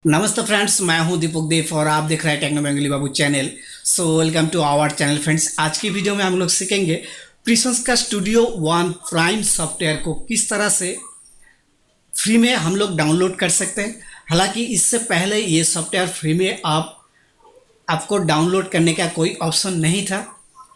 नमस्ते फ्रेंड्स, मैं हूं दीपक देव और आप देख रहे हैं Techno Bengali Babu channel. So welcome to our channel friends. आज की वीडियो में हम लोग सीखेंगे प्रिसंस का स्टूडियो वन प्राइम सॉफ्टवेयर को किस तरह से फ्री में हम लोग डाउनलोड कर सकते हैं। हालांकि इससे पहले ये सॉफ्टवेयर फ्री में आपको डाउनलोड करने का कोई ऑप्शन नहीं था।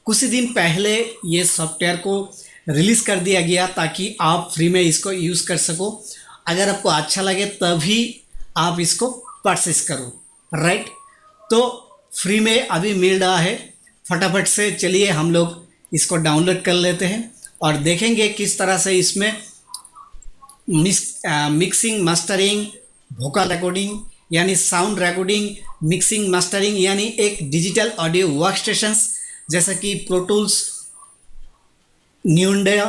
कुछ ही दिन पहले ये सॉफ्टवेयर को रिलीज़ कर दिया गया ताकि आप फ्री में इसको यूज़ कर सको। अगर आपको अच्छा लगे तभी आप इसको परचेस करो, राइट। तो फ्री में अभी मिल रहा है। फटाफट से चलिए हम लोग इसको डाउनलोड कर लेते हैं और देखेंगे किस तरह से इसमें मिक्सिंग मास्टरिंग, वोकल रिकॉर्डिंग यानी साउंड रिकॉर्डिंग, मिक्सिंग मास्टरिंग यानी एक डिजिटल ऑडियो वर्क स्टेशंस जैसा कि Pro Tools, Nuendo,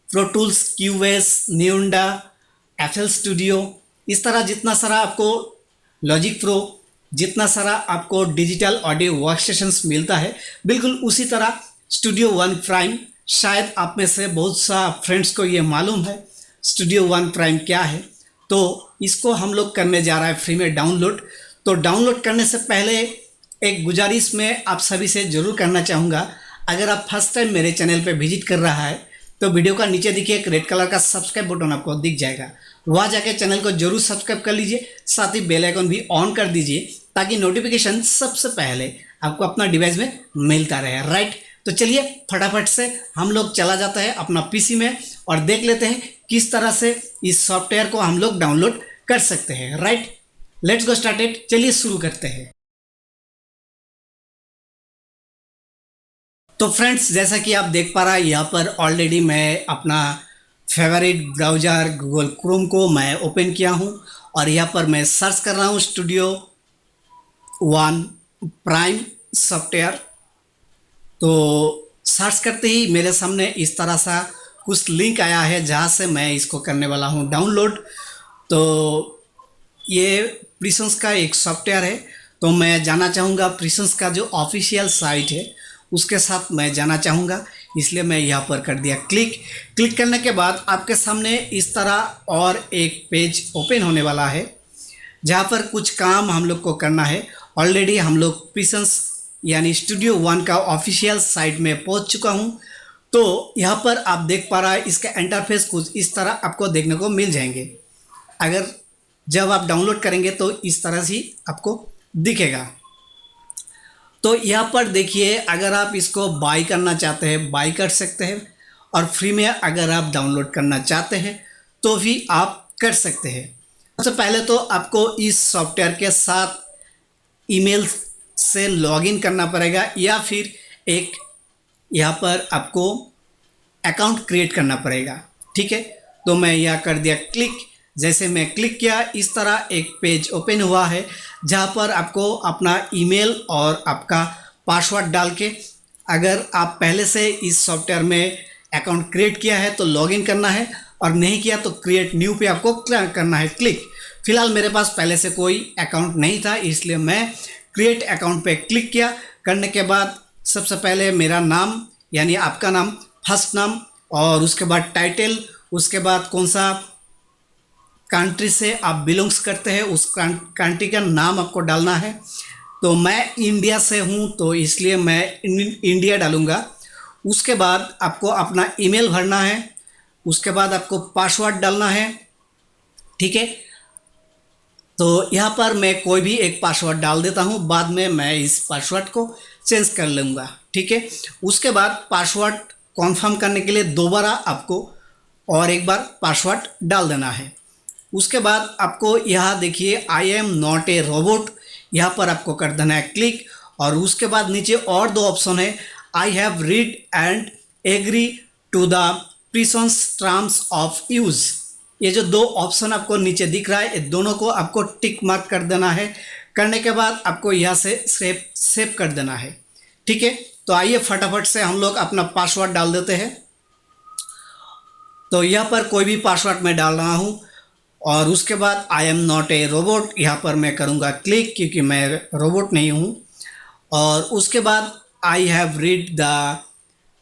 Pro Tools, Cubase, Nuendo, FL Studio, इस तरह जितना सारा आपको लॉजिक प्रो, जितना सारा आपको डिजिटल ऑडियो वर्क स्टेशंस मिलता है, बिल्कुल उसी तरह स्टूडियो वन प्राइम। शायद आप में से बहुत सा फ्रेंड्स को ये मालूम है स्टूडियो वन प्राइम क्या है। तो इसको हम लोग करने जा रहा है फ्री में डाउनलोड। तो डाउनलोड करने से पहले एक गुजारिश मैं आप सभी से ज़रूर करना चाहूँगा। अगर आप फर्स्ट टाइम मेरे चैनल पर विजिट कर रहा है तो वीडियो का नीचे देखिए एक रेड कलर का सब्सक्राइब बटन आपको दिख जाएगा, वहाँ जाके चैनल को जरूर सब्सक्राइब कर लीजिए। साथ ही बेल आइकन भी ऑन कर दीजिए ताकि नोटिफिकेशन सबसे पहले आपको अपना डिवाइस में मिलता रहे, राइट। तो चलिए फटाफट से हम लोग चला जाता है अपना पीसी में और देख लेते हैं किस तरह से इस सॉफ्टवेयर को हम लोग डाउनलोड कर सकते हैं, राइट। Let's go started. चलिए शुरू करते हैं। तो फ्रेंड्स, जैसा कि आप देख पा रहा है यहाँ पर ऑलरेडी मैं अपना फेवरेट ब्राउज़र गूगल क्रोम को मैं ओपन किया हूँ और यहाँ पर मैं सर्च कर रहा हूँ स्टूडियो वन प्राइम सॉफ्टवेयर। तो सर्च करते ही मेरे सामने इस तरह सा कुछ लिंक आया है जहाँ से मैं इसको करने वाला हूँ डाउनलोड। तो ये प्रिसंस का एक सॉफ्टवेयर है। तो मैं जाना चाहूँगा प्रिसंस का जो ऑफिशियल साइट है उसके साथ मैं जाना चाहूँगा, इसलिए मैं यहाँ पर कर दिया क्लिक करने के बाद आपके सामने इस तरह और एक पेज ओपन होने वाला है जहाँ पर कुछ काम हम लोग को करना है। ऑलरेडी हम लोग प्रिसंस यानी स्टूडियो वन का ऑफिशियल साइट में पहुँच चुका हूँ। तो यहाँ पर आप देख पा रहा है इसका इंटरफेस कुछ इस तरह आपको देखने को मिल जाएंगे। अगर जब आप डाउनलोड करेंगे तो इस तरह से आपको दिखेगा। तो यहाँ पर देखिए, अगर आप इसको बाई करना चाहते हैं बाई कर सकते हैं और फ्री में अगर आप डाउनलोड करना चाहते हैं तो भी आप कर सकते हैं। सबसे पहले तो आपको इस सॉफ्टवेयर के साथ ईमेल से लॉगिन करना पड़ेगा या फिर एक यहाँ पर आपको अकाउंट क्रिएट करना पड़ेगा, ठीक है। तो मैं यह कर दिया क्लिक। जैसे मैं क्लिक किया इस तरह एक पेज ओपन हुआ है जहाँ पर आपको अपना ईमेल और आपका पासवर्ड डाल के, अगर आप पहले से इस सॉफ्टवेयर में अकाउंट क्रिएट किया है तो लॉगिन करना है और नहीं किया तो क्रिएट न्यू पे आपको करना है क्लिक। फिलहाल मेरे पास पहले से कोई अकाउंट नहीं था इसलिए मैं क्रिएट अकाउंट पे क्लिक किया। करने के बाद सबसे पहले मेरा नाम यानी आपका नाम, फर्स्ट नाम, और उसके बाद टाइटल, उसके बाद कौन सा कंट्री से आप बिलोंग्स करते हैं उस कंट्री का नाम आपको डालना है। तो मैं इंडिया से हूँ तो इसलिए मैं इंडिया डालूँगा। उसके बाद आपको अपना ईमेल भरना है, उसके बाद आपको पासवर्ड डालना है, ठीक है। तो यहाँ पर मैं कोई भी एक पासवर्ड डाल देता हूँ, बाद में मैं इस पासवर्ड को चेंज कर लूँगा, ठीक है। उसके बाद पासवर्ड कॉन्फर्म करने के लिए दोबारा आपको और एक बार पासवर्ड डाल देना है। उसके बाद आपको यहाँ देखिए I am not a robot, यहाँ पर आपको कर देना है क्लिक। और उसके बाद नीचे और दो ऑप्शन है, I have read and agree to the Prisons terms of use. ये जो दो ऑप्शन आपको नीचे दिख रहा है ये दोनों को आपको टिक मार्क कर देना है। करने के बाद आपको यहाँ से सेव कर देना है, ठीक है। तो आइए फटाफट से हम लोग अपना पासवर्ड डाल देते हैं। तो यहाँ पर कोई भी पासवर्ड मैं डाल रहा हूँ और उसके बाद I am not a robot, यहाँ पर मैं करूँगा क्लिक क्योंकि मैं रोबोट नहीं हूँ। और उसके बाद आई हैव रीड द,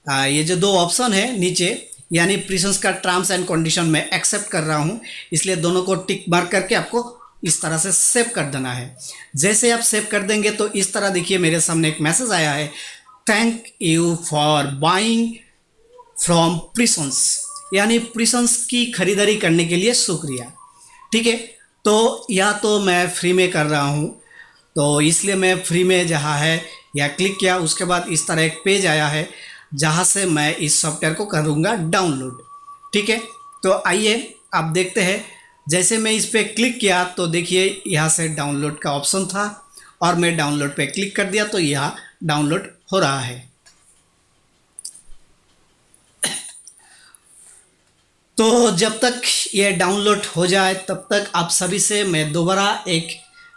ये जो दो ऑप्शन है नीचे यानी प्रिसंस का टर्म्स एंड कंडीशन में एक्सेप्ट कर रहा हूँ, इसलिए दोनों को टिक मार्क करके आपको इस तरह से सेव कर देना है। जैसे आप सेव कर देंगे तो इस तरह देखिए मेरे सामने एक मैसेज आया है, thank you for buying from Prisons, यानी प्रिसन्स की खरीदारी करने के लिए शुक्रिया। ठीक है, तो या तो मैं फ्री में कर रहा हूँ, तो इसलिए मैं फ्री में जहाँ है या क्लिक किया, उसके बाद इस तरह एक पेज आया है जहाँ से मैं इस सॉफ्टवेयर को करूँगा डाउनलोड। ठीक है, तो आइए आप देखते हैं। जैसे मैं इस पर क्लिक किया तो देखिए यहाँ से डाउनलोड का ऑप्शन था और मैं डाउनलोड पे क्लिक कर दिया तो यहाँ डाउनलोड हो रहा है। तो जब तक ये डाउनलोड हो जाए तब तक आप सभी से मैं दोबारा एक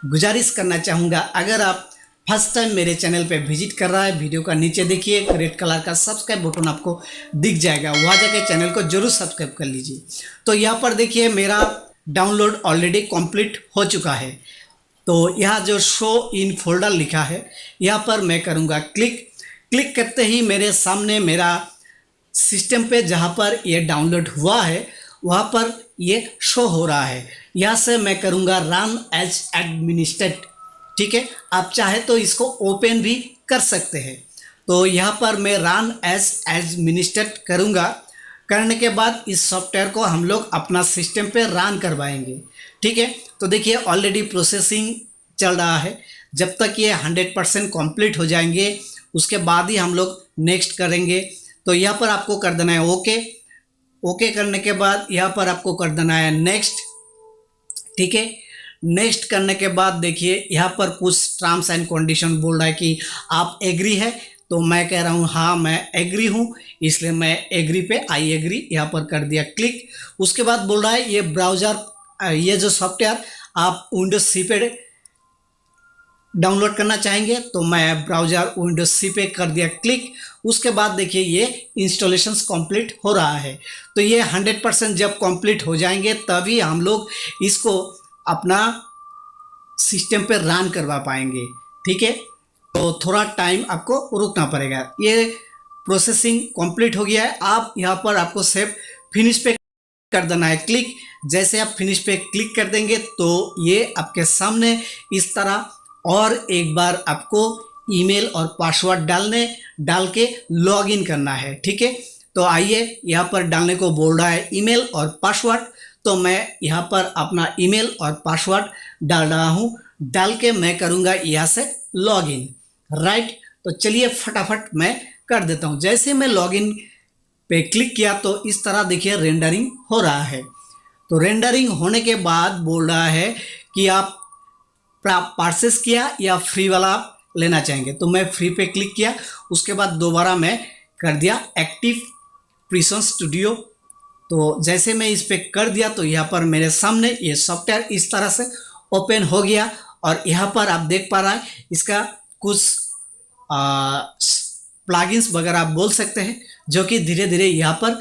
गुजारिश करना चाहूँगा, अगर आप फर्स्ट टाइम मेरे चैनल पे विजिट कर रहा है, वीडियो का नीचे देखिए रेड कलर का सब्सक्राइब बटन आपको दिख जाएगा, वहाँ जाके चैनल को जरूर सब्सक्राइब कर लीजिए। तो यहाँ पर देखिए मेरा डाउनलोड ऑलरेडी कंप्लीट हो चुका है। तो यहाँ जो शो इन फोल्डर लिखा है यहाँ पर मैं करूँगा क्लिक। क्लिक करते ही मेरे सामने मेरा सिस्टम पे जहाँ पर ये डाउनलोड हुआ है वहाँ पर ये शो हो रहा है। यहाँ से मैं करूँगा रन एज एडमिनिस्ट्रेट। ठीक है, आप चाहे तो इसको ओपन भी कर सकते हैं। तो यहाँ पर मैं रन एज एडमिनिस्ट्रेट करूँगा। करने के बाद इस सॉफ्टवेयर को हम लोग अपना सिस्टम पे रन करवाएंगे। ठीक है, तो देखिए ऑलरेडी प्रोसेसिंग चल रहा है। जब तक ये 100% कंप्लीट हो जाएंगे उसके बाद ही हम लोग नेक्स्ट करेंगे। तो यहाँ पर आपको कर देना है ओके। ओके करने के बाद यहाँ पर आपको कर देना है नेक्स्ट। ठीक है, नेक्स्ट करने के बाद देखिए यहाँ पर कुछ टर्म्स एंड कंडीशन बोल रहा है कि आप एग्री है, तो मैं कह रहा हूँ हाँ मैं एग्री हूँ, इसलिए मैं एग्री पे आई एग्री यहाँ पर कर दिया क्लिक। उसके बाद बोल रहा है ये ब्राउज़र, ये जो सॉफ्टवेयर आप विंडोज सी पे डाउनलोड करना चाहेंगे, तो मैं ब्राउज़र विंडोज सी पे कर दिया क्लिक। उसके बाद देखिए ये इंस्टॉलेशंस कंप्लीट हो रहा है। तो ये 100% जब कंप्लीट हो जाएंगे तभी हम लोग इसको अपना सिस्टम पे रन करवा पाएंगे। ठीक है, तो थोड़ा टाइम आपको रुकना पड़ेगा। ये प्रोसेसिंग कंप्लीट हो गया है। आप यहाँ पर आपको सेव फिनिश पे कर देना है क्लिक। जैसे आप फिनिश पे क्लिक कर देंगे तो ये आपके सामने इस तरह और एक बार आपको ईमेल और पासवर्ड डाल के लॉगिन करना है। ठीक है, तो आइए यहाँ पर डालने को बोल रहा है ईमेल और पासवर्ड, तो मैं यहाँ पर अपना ईमेल और पासवर्ड डाल रहा हूँ। डाल के मैं करूँगा यहाँ से लॉगिन। राइट, तो चलिए फटाफट मैं कर देता हूँ। जैसे मैं लॉगिन पे क्लिक किया तो इस तरह देखिए रेंडरिंग हो रहा है। तो रेंडरिंग होने के बाद बोल रहा है कि आप परचेस किया या फ्री वाला आप लेना चाहेंगे, तो मैं फ्री पे क्लिक किया। उसके बाद दोबारा मैं कर दिया एक्टिव प्रिसन स्टूडियो। तो जैसे मैं इस पे कर दिया तो यहाँ पर मेरे सामने ये सॉफ्टवेयर इस तरह से ओपन हो गया और यहाँ पर आप देख पा रहा है इसका कुछ प्लगइन्स वगैरह आप बोल सकते हैं, जो कि धीरे धीरे यहाँ पर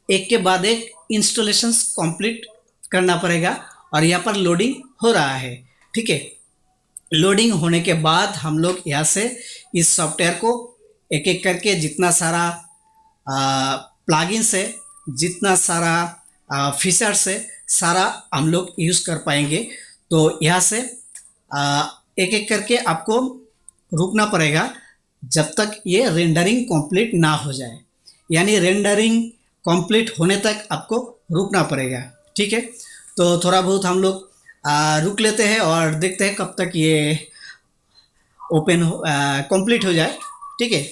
एक के बाद एक इंस्टॉलेशंस कंप्लीट करना पड़ेगा और यहाँ पर लोडिंग हो रहा है। ठीक है, लोडिंग होने के बाद हम लोग यहाँ से इस सॉफ्टवेयर को एक एक करके जितना सारा प्लगइन्स है, जितना सारा फीचर्स है, सारा हम लोग यूज़ कर पाएंगे। तो यहाँ से एक एक करके आपको रुकना पड़ेगा जब तक ये रेंडरिंग कंप्लीट ना हो जाए, यानी रेंडरिंग कंप्लीट होने तक आपको रुकना पड़ेगा। ठीक है, तो थोड़ा बहुत हम लोग रुक लेते हैं और देखते हैं कब तक ये ओपन कंप्लीट हो जाए। ठीक है,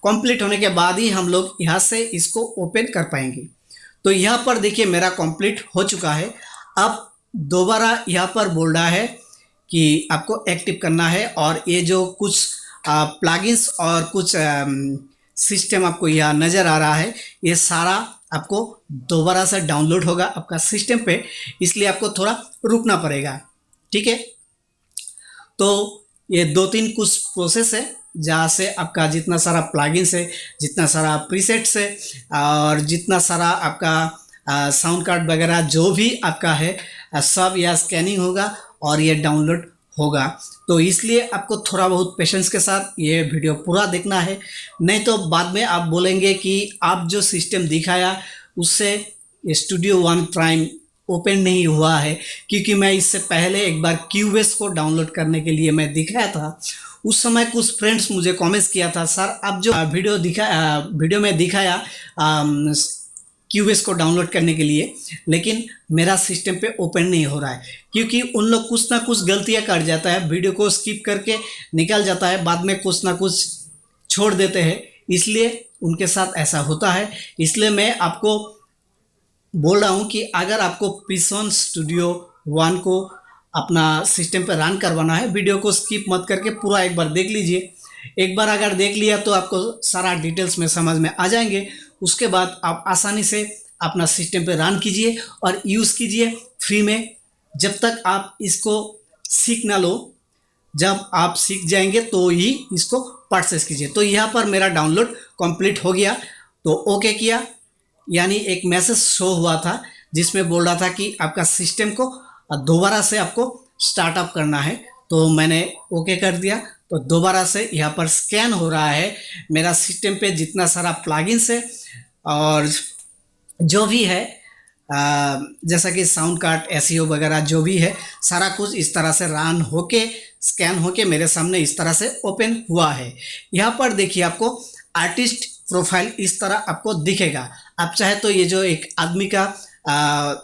कंप्लीट होने के बाद ही हम लोग यहाँ से इसको ओपन कर पाएंगे। तो यहाँ पर देखिए मेरा कंप्लीट हो चुका है। अब दोबारा यहाँ पर बोल रहा है कि आपको एक्टिव करना है और ये जो कुछ प्लगइन्स और कुछ सिस्टम आपको यहाँ नज़र आ रहा है, ये सारा आपको दोबारा से डाउनलोड होगा आपका सिस्टम पे, इसलिए आपको थोड़ा रुकना पड़ेगा। ठीक है, तो ये 2-3 कुछ प्रोसेस है जहाँ से आपका जितना सारा प्लगइन्स है, जितना सारा प्रीसेट्स है और जितना सारा आपका साउंड कार्ड वगैरह जो भी आपका है सब यहाँ स्कैनिंग होगा और ये डाउनलोड होगा। तो इसलिए आपको थोड़ा बहुत पेशेंस के साथ ये वीडियो पूरा देखना है, नहीं तो बाद में आप बोलेंगे कि आप जो सिस्टम दिखाया उससे स्टूडियो वन प्राइम ओपन नहीं हुआ है, क्योंकि मैं इससे पहले एक बार क्यूबेस को डाउनलोड करने के लिए मैं दिखाया था। उस समय कुछ फ्रेंड्स मुझे कमेंट्स किया था, सर आप जो वीडियो में दिखाया क्यूबेस को डाउनलोड करने के लिए, लेकिन मेरा सिस्टम पे ओपन नहीं हो रहा है, क्योंकि उन लोग कुछ ना कुछ गलतियां कर जाता है, वीडियो को स्किप करके निकल जाता है, बाद में कुछ ना कुछ छोड़ देते हैं, इसलिए उनके साथ ऐसा होता है। इसलिए मैं आपको बोल रहा हूँ कि अगर आपको पिसन स्टूडियो 1 को अपना सिस्टम पे रन करवाना है, वीडियो को स्किप मत करके पूरा एक बार देख लीजिए। एक बार अगर देख लिया तो आपको सारा डिटेल्स में समझ में आ जाएंगे। उसके बाद आप आसानी से अपना सिस्टम पे रन कीजिए और यूज़ कीजिए फ्री में, जब तक आप इसको सीख ना लो। जब आप सीख जाएंगे तो ही इसको परचेस कीजिए। तो यहाँ पर मेरा डाउनलोड कंप्लीट हो गया, तो ओके किया, यानी एक मैसेज शो हुआ था जिसमें बोल रहा था कि आपका सिस्टम को दोबारा से आपको स्टार्टअप करना है। तो मैंने ओके कर दिया, तो दोबारा से यहाँ पर स्कैन हो रहा है मेरा सिस्टम पे जितना सारा प्लगइन्स है और जो भी है, जैसा कि साउंड कार्ड, एसईओ वगैरह जो भी है, सारा कुछ इस तरह से रन होके स्कैन होके मेरे सामने इस तरह से ओपन हुआ है। यहाँ पर देखिए आपको आर्टिस्ट प्रोफाइल इस तरह आपको दिखेगा। आप चाहे तो ये जो एक आदमी का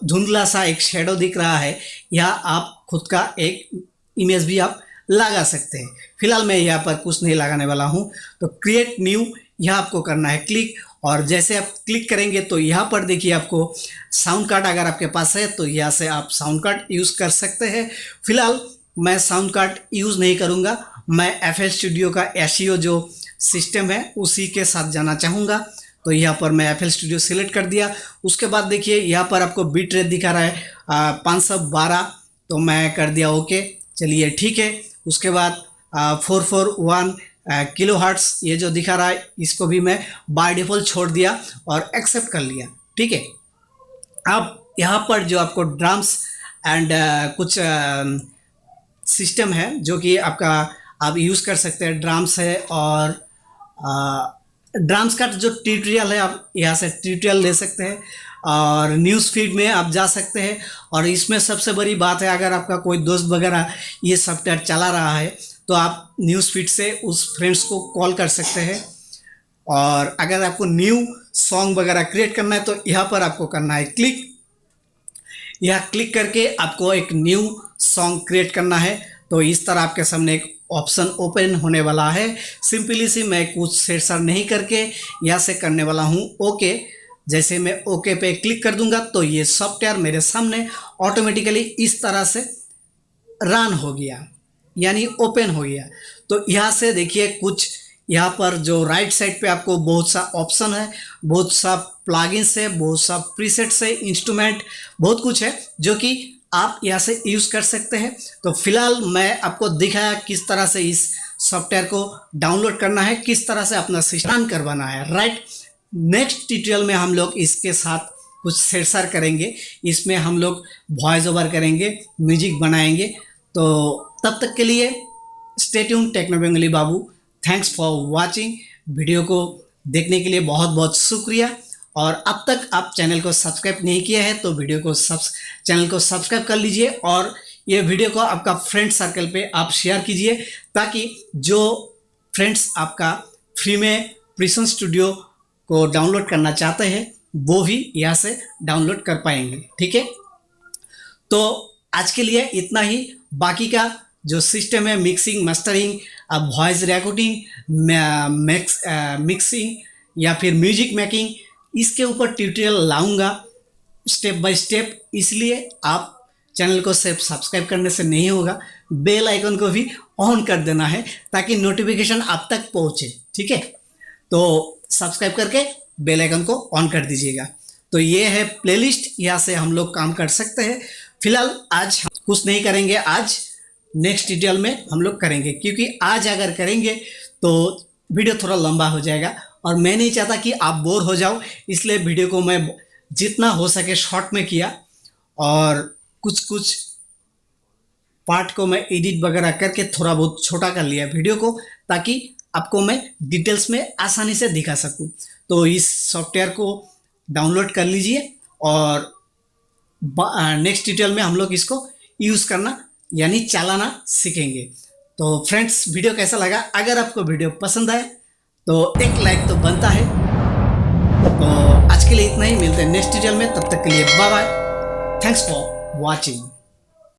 धुंधला सा एक शेडो दिख रहा है, या आप खुद का एक इमेज भी आप लगा सकते हैं। फिलहाल मैं यहाँ पर कुछ नहीं लगाने वाला हूँ। तो क्रिएट न्यू यहाँ आपको करना है क्लिक, और जैसे आप क्लिक करेंगे तो यहाँ पर देखिए आपको साउंड कार्ड अगर आपके पास है तो यहाँ से आप साउंड कार्ड यूज़ कर सकते हैं। फिलहाल मैं साउंड कार्ड यूज़ नहीं करूँगा, मैं FL स्टूडियो का एसईओ जो सिस्टम है उसी के साथ जाना चाहूँगा। तो यहाँ पर मैं FL स्टूडियो सिलेक्ट कर दिया। उसके बाद देखिए यहाँ पर आपको बीट रेट दिखा रहा है 512, तो मैं कर दिया ओके, चलिए ठीक है। उसके बाद 441 किलो हर्ट्स ये जो दिखा रहा है इसको भी मैं बाय डिफ़ॉल्ट छोड़ दिया और एक्सेप्ट कर लिया, ठीक है। अब यहाँ पर जो आपको ड्रम्स एंड कुछ सिस्टम है जो कि आपका आप यूज़ कर सकते हैं, ड्रम्स है और ड्रम्स का जो ट्यूटोरियल है आप यहाँ से ट्यूटोरियल ले सकते हैं, और न्यूज़ फीड में आप जा सकते हैं। और इसमें सबसे बड़ी बात है, अगर आपका कोई दोस्त वगैरह ये सॉफ्टवेयर चला रहा है तो आप न्यूज़ फीड से उस फ्रेंड्स को कॉल कर सकते हैं। और अगर आपको न्यू सॉन्ग वगैरह क्रिएट करना है तो यहाँ पर आपको करना है क्लिक। यहाँ क्लिक करके आपको एक न्यू सॉन्ग क्रिएट करना है। तो इस तरह आपके सामने एक ऑप्शन ओपन होने वाला है। सिंपली सी मैं कुछ सेट नहीं करके यहाँ से करने वाला हूँ ओके। जैसे मैं ओके पे क्लिक कर दूंगा तो ये सॉफ्टवेयर मेरे सामने ऑटोमेटिकली इस तरह से रन हो गया, यानी ओपन हो गया। तो यहाँ से देखिए कुछ यहाँ पर जो राइट साइड पे आपको बहुत सा ऑप्शन है, बहुत सा प्लगइन्स है, बहुत सा प्रीसेट्स है, इंस्ट्रूमेंट, बहुत कुछ है जो कि आप यहाँ से यूज़ कर सकते हैं। तो फिलहाल मैं आपको दिखाया किस तरह से इस सॉफ्टवेयर को डाउनलोड करना है, किस तरह से अपना सिस्टम रन करवाना है, राइट। नेक्स्ट ट्यूटोरियल में हम लोग इसके साथ कुछ छेड़छाड़ करेंगे, इसमें हम लोग वॉइस ओवर करेंगे, म्यूजिक बनाएंगे। तो तब तक के लिए stay tune Techno Bengali Babu. Thanks for watching. Video को देखने के लिए बहुत बहुत शुक्रिया। और अब तक आप चैनल को सब्सक्राइब नहीं किया है तो चैनल को सब्सक्राइब कर लीजिए, और ये वीडियो को आपका फ्रेंड सर्कल पे आप शेयर कीजिए, ताकि जो फ्रेंड्स आपका फ्री में प्रिसन स्टूडियो को डाउनलोड करना चाहते हैं वो भी यहाँ से डाउनलोड कर पाएंगे, ठीक है। तो आज के लिए इतना ही। बाकी का जो सिस्टम है, mixing, mastering, voice recording, mixing या फिर म्यूजिक मेकिंग, इसके ऊपर ट्यूटोरियल लाऊंगा स्टेप बाय स्टेप। इसलिए आप चैनल को सिर्फ सब्सक्राइब करने से नहीं होगा, बेल आइकन को भी ऑन कर देना है ताकि नोटिफिकेशन आप तक पहुंचे, ठीक है। तो सब्सक्राइब करके बेल आइकन को ऑन कर दीजिएगा। तो ये है प्लेलिस्ट, यहाँ से हम लोग काम कर सकते हैं। फिलहाल आज हम कुछ नहीं करेंगे, आज नेक्स्ट ट्यूटोरियल में हम लोग करेंगे, क्योंकि आज अगर करेंगे तो वीडियो थोड़ा लंबा हो जाएगा और मैं नहीं चाहता कि आप बोर हो जाओ। इसलिए वीडियो को मैं जितना हो सके शॉर्ट में किया, और कुछ कुछ पार्ट को मैं एडिट वगैरह करके थोड़ा बहुत छोटा कर लिया वीडियो को, ताकि आपको मैं डिटेल्स में आसानी से दिखा सकूं। तो इस सॉफ्टवेयर को डाउनलोड कर लीजिए और नेक्स्ट ट्यूटोरियल में हम लोग इसको यूज़ करना यानी चलाना सीखेंगे। तो फ्रेंड्स, वीडियो कैसा लगा? अगर आपको वीडियो पसंद आए तो एक लाइक तो बनता है। तो आज के लिए इतना ही, मिलते हैं नेक्स्ट ट्यूटोरियल में, तब तक के लिए bye bye. Thanks for watching.